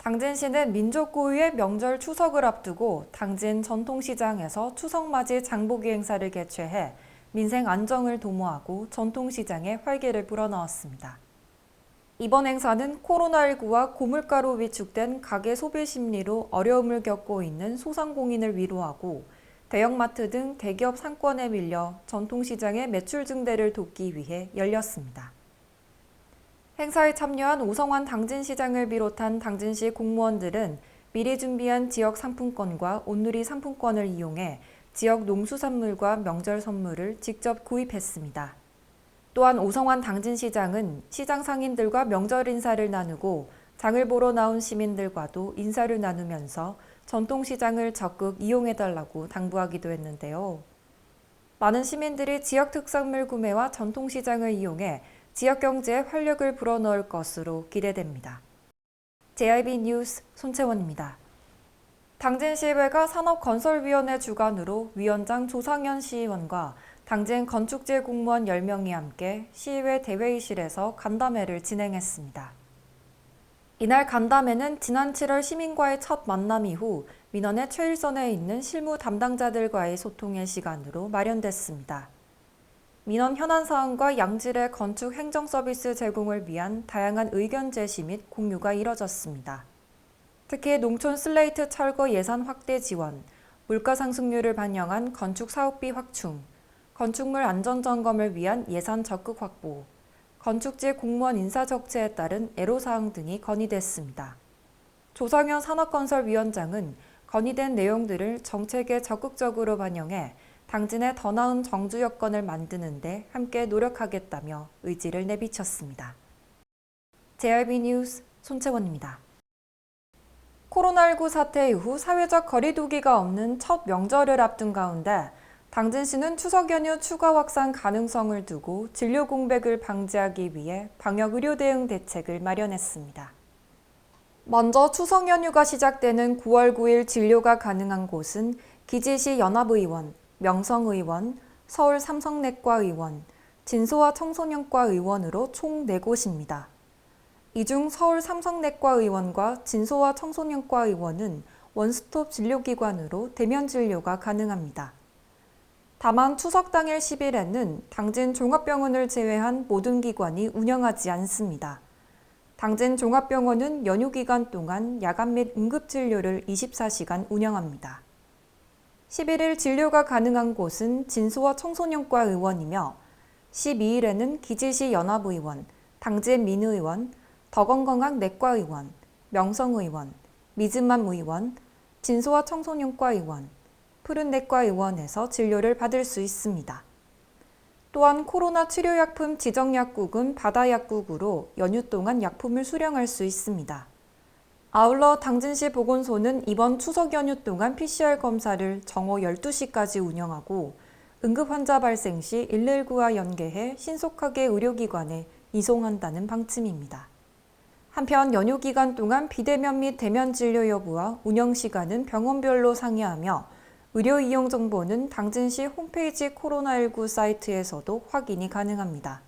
당진시는 민족 고유의 명절 추석을 앞두고 당진 전통시장에서 추석맞이 장보기 행사를 개최해 민생 안정을 도모하고 전통시장에 활기를 불어넣었습니다. 이번 행사는 코로나19와 고물가로 위축된 가계 소비 심리로 어려움을 겪고 있는 소상공인을 위로하고 대형마트 등 대기업 상권에 밀려 전통시장의 매출 증대를 돕기 위해 열렸습니다. 행사에 참여한 오성환 당진시장을 비롯한 당진시 공무원들은 미리 준비한 지역 상품권과 온누리 상품권을 이용해 지역 농수산물과 명절 선물을 직접 구입했습니다. 또한 오성환 당진시장은 시장 상인들과 명절 인사를 나누고 장을 보러 나온 시민들과도 인사를 나누면서 전통시장을 적극 이용해달라고 당부하기도 했는데요. 많은 시민들이 지역 특산물 구매와 전통시장을 이용해 지역 경제에 활력을 불어넣을 것으로 기대됩니다. JIB 뉴스 손채원입니다. 당진시의회가 산업건설위원회 주관으로 위원장 조상현 시의원과 당진 건축재 공무원 10명이 함께 시의회 대회의실에서 간담회를 진행했습니다. 이날 간담회는 지난 7월 시민과의 첫 만남 이후 민원의 최일선에 있는 실무 담당자들과의 소통의 시간으로 마련됐습니다. 민원 현안 사항과 양질의 건축 행정 서비스 제공을 위한 다양한 의견 제시 및 공유가 이뤄졌습니다. 특히 농촌 슬레이트 철거 예산 확대 지원, 물가 상승률을 반영한 건축 사업비 확충, 건축물 안전 점검을 위한 예산 적극 확보, 건축지 공무원 인사 적체에 따른 애로사항 등이 건의됐습니다. 조상현 산업건설위원장은 건의된 내용들을 정책에 적극적으로 반영해 당진의 더 나은 정주 여건을 만드는 데 함께 노력하겠다며 의지를 내비쳤습니다. JIB 뉴스 손채원입니다. 코로나19 사태 이후 사회적 거리 두기가 없는 첫 명절을 앞둔 가운데 당진시는 추석 연휴 추가 확산 가능성을 두고 진료 공백을 방지하기 위해 방역 의료 대응 대책을 마련했습니다. 먼저 추석 연휴가 시작되는 9월 9일 진료가 가능한 곳은 기지시 연합의원, 명성의원, 서울 삼성내과의원, 진소아 청소년과의원으로 총 4곳입니다. 이 중 서울 삼성내과의원과 진소아 청소년과의원은 원스톱 진료기관으로 대면 진료가 가능합니다. 다만 추석 당일 10일에는 당진 종합병원을 제외한 모든 기관이 운영하지 않습니다. 당진 종합병원은 연휴 기간 동안 야간 및 응급진료를 24시간 운영합니다. 11일 진료가 가능한 곳은 진소아 청소년과 의원이며 12일에는 기지시 연합의원, 당진 민의원, 덕원건강 내과의원, 명성의원, 미즈맘 의원, 진소아 청소년과 의원, 푸른내과 의원에서 진료를 받을 수 있습니다. 또한 코로나 치료약품 지정약국은 바다약국으로 연휴 동안 약품을 수령할 수 있습니다. 아울러 당진시 보건소는 이번 추석 연휴 동안 PCR 검사를 정오 12시까지 운영하고 응급환자 발생 시 119와 연계해 신속하게 의료기관에 이송한다는 방침입니다. 한편 연휴 기간 동안 비대면 및 대면 진료 여부와 운영시간은 병원별로 상의하며 의료 이용 정보는 당진시 홈페이지 코로나19 사이트에서도 확인이 가능합니다.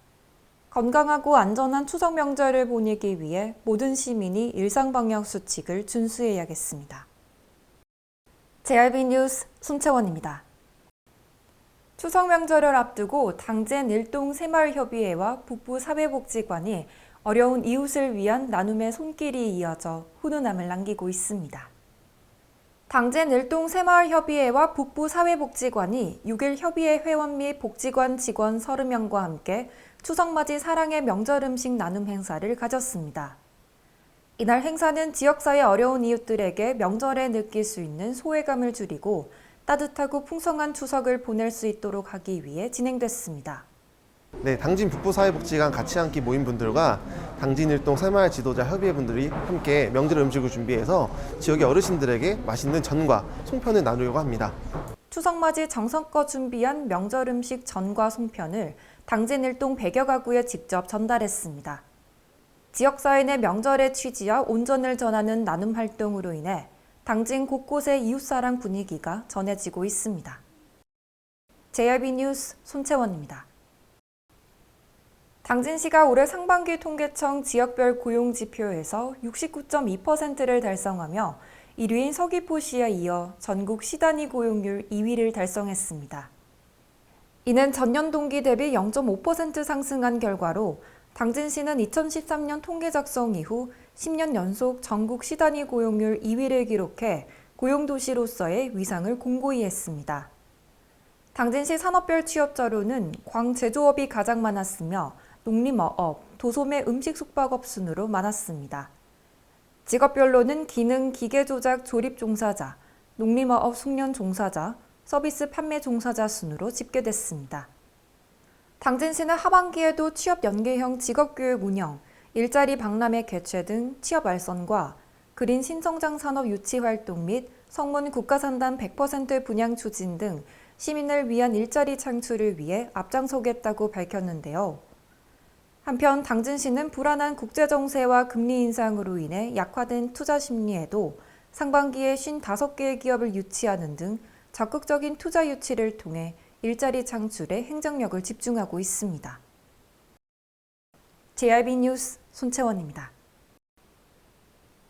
건강하고 안전한 추석 명절을 보내기 위해 모든 시민이 일상방역 수칙을 준수해야겠습니다. JIB 뉴스 손채원입니다. 추석 명절을 앞두고 당진 일동 새마을협의회와 북부사회복지관이 어려운 이웃을 위한 나눔의 손길이 이어져 훈훈함을 남기고 있습니다. 당진 일동 새마을협의회와 북부사회복지관이 6일 협의회 회원 및 복지관 직원 30명과 함께 추석맞이 사랑의 명절 음식 나눔 행사를 가졌습니다. 이날 행사는 지역사회 어려운 이웃들에게 명절에 느낄 수 있는 소외감을 줄이고 따뜻하고 풍성한 추석을 보낼 수 있도록 하기 위해 진행됐습니다. 네, 당진 북부사회복지관 같이 한 끼 모임 분들과 당진 일동 새마을 지도자 협의회 분들이 함께 명절 음식을 준비해서 지역의 어르신들에게 맛있는 전과 송편을 나누려고 합니다. 추석맞이 정성껏 준비한 명절 음식 전과 송편을 당진 일동 100여 가구에 직접 전달했습니다. 지역사회 내 명절의 취지와 온전을 전하는 나눔 활동으로 인해 당진 곳곳에 이웃사랑 분위기가 전해지고 있습니다. JIB 뉴스 손채원입니다. 당진시가 올해 상반기 통계청 지역별 고용지표에서 69.2%를 달성하며 1위인 서귀포시에 이어 전국 시단위 고용률 2위를 달성했습니다. 이는 전년 동기 대비 0.5% 상승한 결과로 당진시는 2013년 통계 작성 이후 10년 연속 전국 시단위 고용률 2위를 기록해 고용도시로서의 위상을 공고히 했습니다. 당진시 산업별 취업자로는 광제조업이 가장 많았으며 농림어업, 도소매 음식 숙박업 순으로 많았습니다. 직업별로는 기능, 기계 조작, 조립 종사자, 농림어업 숙련 종사자, 서비스 판매 종사자 순으로 집계됐습니다. 당진시는 하반기에도 취업 연계형 직업교육 운영, 일자리 박람회 개최 등 취업 알선과 그린 신성장 산업 유치 활동 및 성문 국가산단 100% 분양 추진 등 시민을 위한 일자리 창출을 위해 앞장서겠다고 밝혔는데요. 한편 당진시는 불안한 국제정세와 금리 인상으로 인해 약화된 투자 심리에도 상반기에 55개의 기업을 유치하는 등 적극적인 투자 유치를 통해 일자리 창출에 행정력을 집중하고 있습니다. JRB 뉴스 손채원입니다.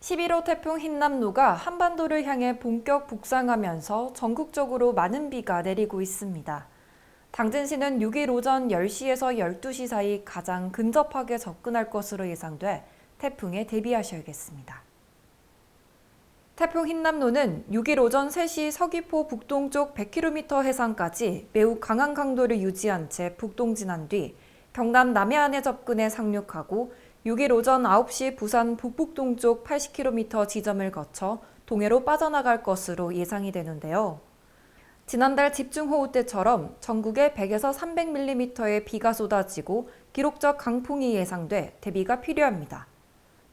11호 태풍 흰남노가 한반도를 향해 본격 북상하면서 전국적으로 많은 비가 내리고 있습니다. 당진시는 6일 오전 10시에서 12시 사이 가장 근접하게 접근할 것으로 예상돼 태풍에 대비하셔야겠습니다. 태풍 흰남노는 6일 오전 3시 서귀포 북동쪽 100km 해상까지 매우 강한 강도를 유지한 채 북동진한 뒤 경남 남해안에 접근해 상륙하고 6일 오전 9시 부산 북북동쪽 80km 지점을 거쳐 동해로 빠져나갈 것으로 예상이 되는데요. 지난달 집중호우 때처럼 전국에 100에서 300mm의 비가 쏟아지고 기록적 강풍이 예상돼 대비가 필요합니다.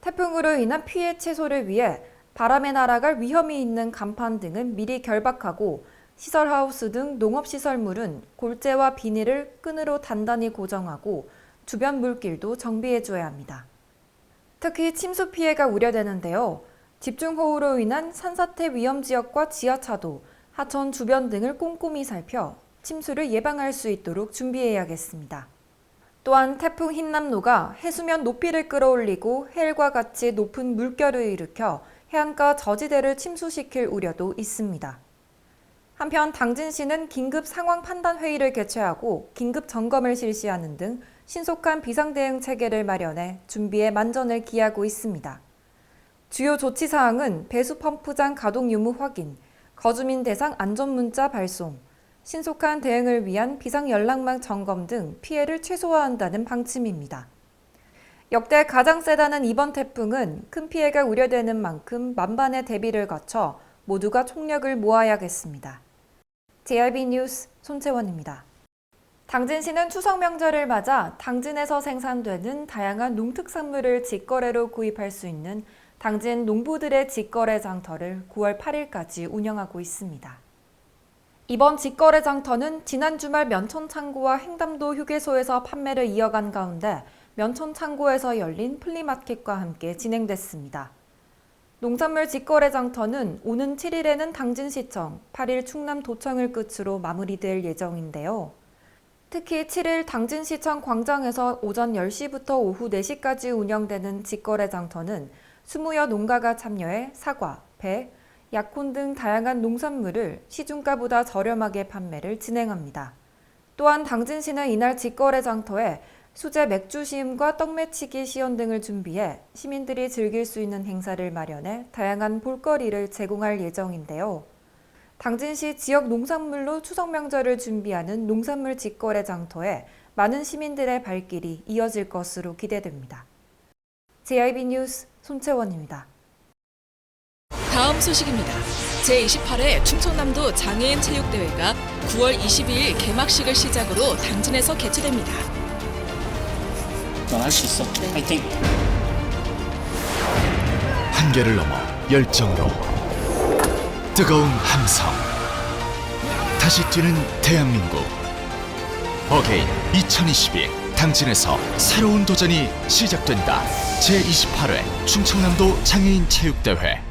태풍으로 인한 피해 최소를 위해 바람에 날아갈 위험이 있는 간판 등은 미리 결박하고 시설하우스 등 농업시설물은 골재와 비닐을 끈으로 단단히 고정하고 주변 물길도 정비해줘야 합니다. 특히 침수 피해가 우려되는데요. 집중호우로 인한 산사태 위험 지역과 지하차도, 하천 주변 등을 꼼꼼히 살펴 침수를 예방할 수 있도록 준비해야겠습니다. 또한 태풍 흰남노가 해수면 높이를 끌어올리고 해일과 같이 높은 물결을 일으켜 해안가 저지대를 침수시킬 우려도 있습니다. 한편 당진시는 긴급 상황 판단 회의를 개최하고 긴급 점검을 실시하는 등 신속한 비상대응 체계를 마련해 준비에 만전을 기하고 있습니다. 주요 조치 사항은 배수 펌프장 가동 유무 확인, 거주민 대상 안전문자 발송, 신속한 대응을 위한 비상연락망 점검 등 피해를 최소화한다는 방침입니다. 역대 가장 세다는 이번 태풍은 큰 피해가 우려되는 만큼 만반의 대비를 거쳐 모두가 총력을 모아야겠습니다. JRB 뉴스 손채원입니다. 당진시는 추석 명절을 맞아 당진에서 생산되는 다양한 농특산물을 직거래로 구입할 수 있는 당진 농부들의 직거래 장터를 9월 8일까지 운영하고 있습니다. 이번 직거래 장터는 지난 주말 면천창고와 횡담도 휴게소에서 판매를 이어간 가운데 면천창고에서 열린 플리마켓과 함께 진행됐습니다. 농산물 직거래 장터는 오는 7일에는 당진시청, 8일 충남도청을 끝으로 마무리될 예정인데요. 특히 7일 당진시청 광장에서 오전 10시부터 오후 4시까지 운영되는 직거래 장터는 20여 농가가 참여해 사과, 배, 약혼 등 다양한 농산물을 시중가보다 저렴하게 판매를 진행합니다. 또한 당진시는 이날 직거래 장터에 수제 맥주 시음과 떡매치기 시연 등을 준비해 시민들이 즐길 수 있는 행사를 마련해 다양한 볼거리를 제공할 예정인데요. 당진시 지역 농산물로 추석 명절을 준비하는 농산물 직거래 장터에 많은 시민들의 발길이 이어질 것으로 기대됩니다. JRB 뉴스 손채원입니다. 다음 소식입니다. 제28회 충청남도 장애인 체육대회가 9월 22일 개막식을 시작으로 당진에서 개최됩니다. 넌 할 수 있어. 파이팅! 한계를 넘어 열정으로 뜨거운 함성 다시 뛰는 대한민국 어게인 2022 당진에서 새로운 도전이 시작된다. 제28회 충청남도 장애인 체육대회